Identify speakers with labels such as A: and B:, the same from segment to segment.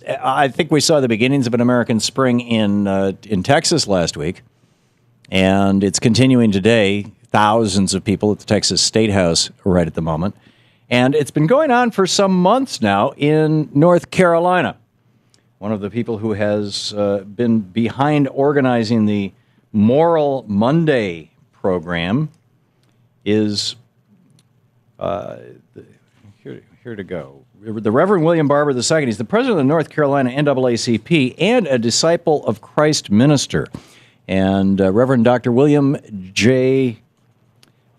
A: I think we saw the beginnings of an American spring in Texas last week, and it's continuing today. Thousands of people at the Texas State House right at the moment. And it's been going on for some months now in North Carolina. One of the people who has been behind organizing the Moral Monday program is here to go. The Reverend William Barber II. He's the president of the North Carolina NAACP and a Disciple of Christ minister. And Reverend Dr. William J.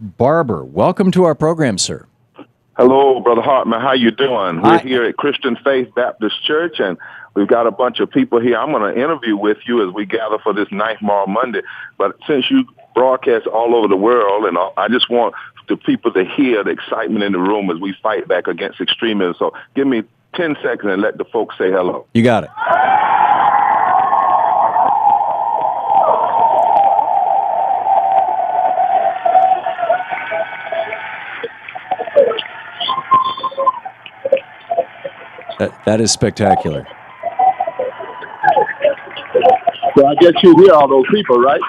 A: Barber, welcome to our program, sir.
B: Hello, Brother Hartman. How you doing? We're here at Christian Faith Baptist Church, and we've got a bunch of people here. I'm going to interview with you as we gather for this ninth Moral Monday. But since you broadcast all over the world, and I just want the people to hear the excitement in the room as we fight back against extremism. So give me 10 seconds and let the folks say hello.
A: You got it. That is spectacular.
B: So I guess you hear all those people, right?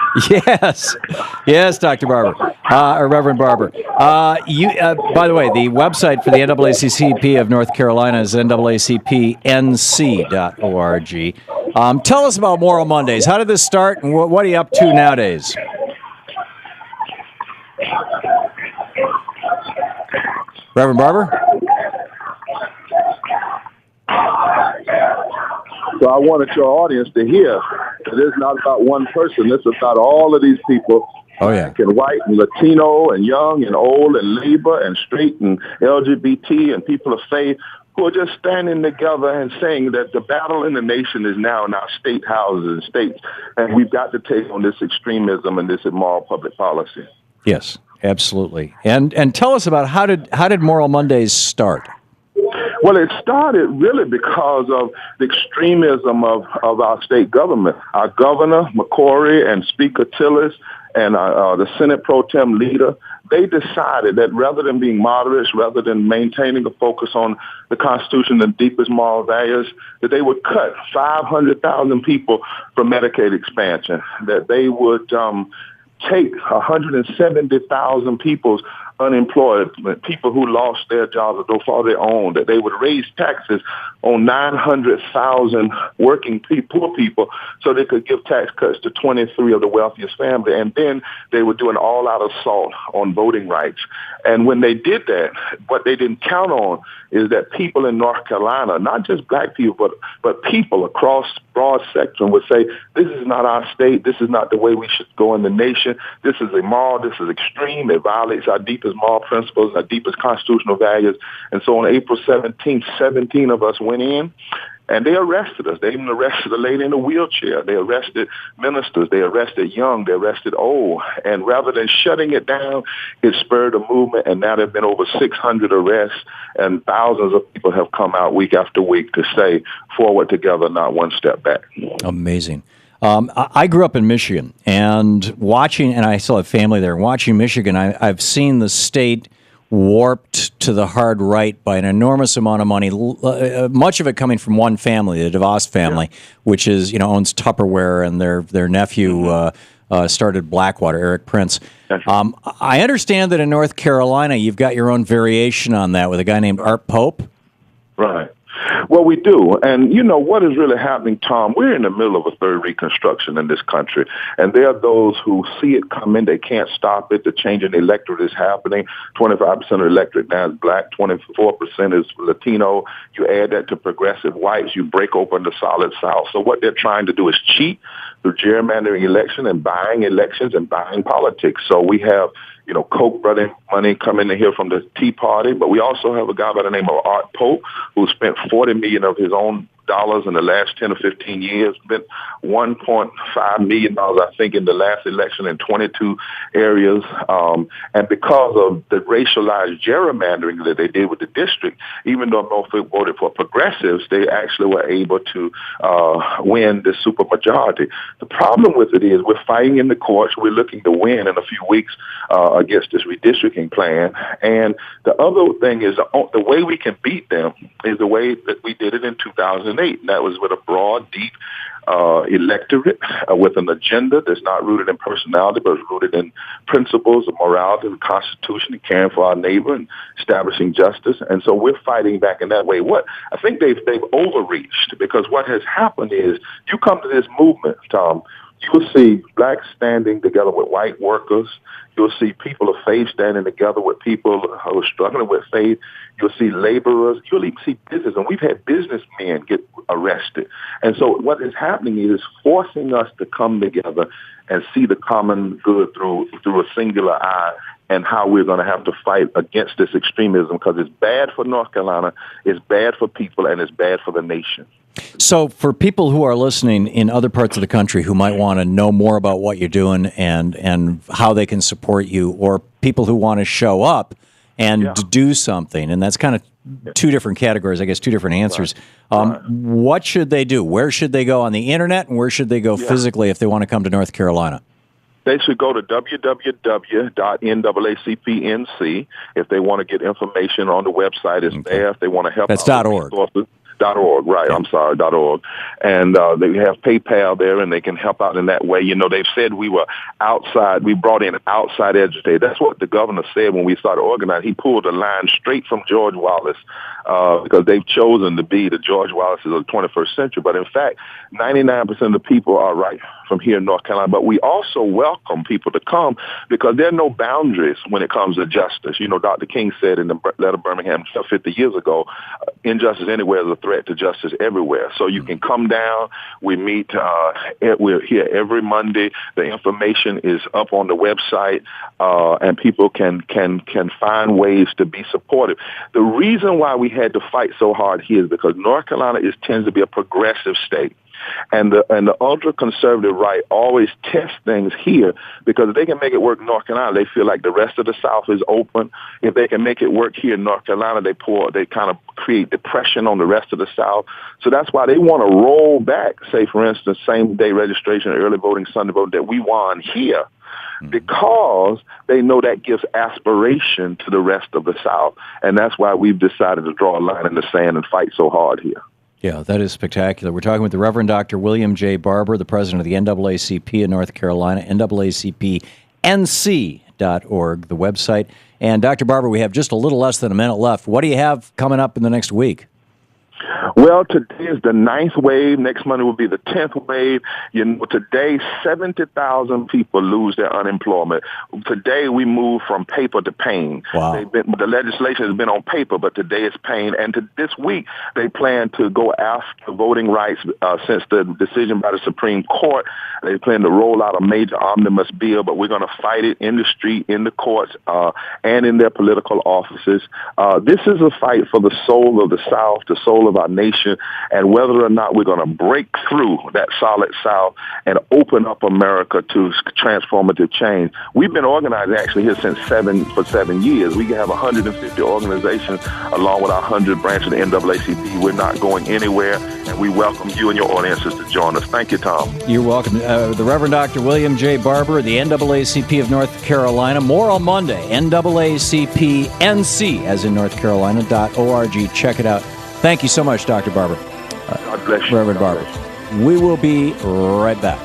A: Yes, Dr. Barber, or Reverend Barber. By the way, the website for the NAACP of North Carolina is naacpnc.org. Tell us about Moral Mondays. How did this start, and what are you up to nowadays? Reverend Barber?
B: So I wanted your audience to hear that it's not about one person. It's about all of these people.
A: Oh, yeah.
B: Black and white and Latino and young and old and labor and straight and LGBT and people of faith who are just standing together and saying that the battle in the nation is now in our state houses and states, and we've got to take on this extremism and this immoral public policy.
A: Yes, absolutely. And tell us about how did Moral Mondays start?
B: Well, it started really because of the extremism of our state government. Our governor, McCory, and Speaker Tillis, and the Senate pro tem leader, they decided that rather than being moderates, rather than maintaining a focus on the Constitution and deepest moral values, that they would cut 500,000 people from Medicaid expansion, that they would take 170,000 people's unemployed, people who lost their jobs or don't follow their own, that they would raise taxes on 900,000 working poor people so they could give tax cuts to 23 of the wealthiest families. And then they would do an all-out assault on voting rights. And when they did that, what they didn't count on is that people in North Carolina, not just black people, but people across broad spectrum would say, this is not our state, this is not the way we should go in the nation, this is immoral, this is extreme, it violates our deepest moral principles, our deepest constitutional values. And so on April 17th, 17 of us went in, and they arrested us. They even arrested a lady in a wheelchair. They arrested ministers. They arrested young. They arrested old. And rather than shutting it down, it spurred a movement, and now there have been over 600 arrests, and thousands of people have come out week after week to say, forward together, not one step back.
A: Amazing. I grew up in Michigan, and I still have family there. Watching Michigan, I've seen the state warped to the hard right by an enormous amount of money, much of it coming from one family, the DeVos family, which is owns Tupperware, and their nephew started Blackwater, Eric Prince. I understand that in North Carolina, you've got your own variation on that with a guy named Art Pope.
B: Right. Well, we do. And you know what is really happening, Tom? We're in the middle of a third Reconstruction in this country. And there are those who see it coming. They can't stop it. The change in the electorate is happening. 25% of the electorate now is black. 24% is Latino. You add that to progressive whites, you break open the solid South. So what they're trying to do is cheat through gerrymandering election and buying elections and buying politics. So we have Koch brother money coming in here from the Tea Party, but we also have a guy by the name of Art Pope who spent $40 million of his own dollars in the last 10 or 15 years, spent $1.5 million, I think, in the last election in 22 areas. And because of the racialized gerrymandering that they did with the district, even though Norfolk voted for progressives, they actually were able to win the supermajority. The problem with it is we're fighting in the courts. We're looking to win in a few weeks against this redistricting plan. And the other thing is the way we can beat them is the way that we did it in 2008. 2008. And that was with a broad, deep electorate with an agenda that's not rooted in personality, but is rooted in principles of morality, the Constitution, and caring for our neighbor and establishing justice. And so we're fighting back in that way. What I think they've overreached, because what has happened is you come to this movement, Tom, you will see blacks standing together with white workers. You'll see people of faith standing together with people who are struggling with faith. You'll see laborers. You'll even see business. And we've had businessmen get arrested. And so what is happening is forcing us to come together and see the common good through a singular eye, and how we're going to have to fight against this extremism, because it's bad for North Carolina, it's bad for people, and it's bad for the nation.
A: So for people who are listening in other parts of the country who might want to know more about what you're doing and how they can support you, or people who want to show up and do something, and that's kind of two different categories, I guess, two different answers. What should they do? Where should they go on the internet, and where should they go physically if they want to come to North Carolina?
B: They should go to www.naacpnc if they want to get information on the website. It's there. If they want to help.
A: That's .org.
B: .org, right. I'm sorry, .org. And they have PayPal there, and they can help out in that way. You know, they've said we were outside. We brought in outside educators. That's what the governor said when we started organizing. He pulled a line straight from George Wallace, because they've chosen to be the George Wallaces of the 21st century. But in fact, 99% of the people are right from here in North Carolina. But we also welcome people to come, because there are no boundaries when it comes to justice. You know, Dr. King said in the letter of Birmingham 50 years ago, injustice anywhere is a threat to justice everywhere. So you can come down. We meet. We're here every Monday. The information is up on the website, and people can find ways to be supportive. The reason why we had to fight so hard here is because North Carolina tends to be a progressive state. And the ultra-conservative right always test things here, because if they can make it work in North Carolina, they feel like the rest of the South is open. If they can make it work here in North Carolina, they kind of create depression on the rest of the South. So that's why they want to roll back, say, for instance, same-day registration, early voting, Sunday voting that we won here, because they know that gives aspiration to the rest of the South. And that's why we've decided to draw a line in the sand and fight so hard here.
A: Yeah, that is spectacular. We're talking with the Reverend Dr. William J. Barber, the president of the NAACP in North Carolina, NAACPNC.org, the website. And Dr. Barber, we have just a little less than a minute left. What do you have coming up in the next week?
B: Well, today is the 9th wave. Next Monday will be the 10th wave. You know, today, 70,000 people lose their unemployment. Today, we move from paper to pain.
A: Wow.
B: The legislation has been on paper, but today it's pain. And this week, they plan to go after voting rights since the decision by the Supreme Court. They plan to roll out a major omnibus bill, but we're going to fight it in the street, in the courts, and in their political offices. This is a fight for the soul of the South, the soul of our nation, and whether or not we're going to break through that solid South and open up America to transformative change. We've been organizing actually here for 7 years. We have 150 organizations along with our 100 branches of the NAACP. We're not going anywhere, and we welcome you and your audiences to join us. Thank you, Tom.
A: You're welcome. The Reverend Dr. William J. Barber, the NAACP of North Carolina. More on Monday. NAACPNC, as in North Carolina.org. Check it out. Thank you so much, Dr. Barber.
B: God bless you.
A: Reverend Barber. We will be right back.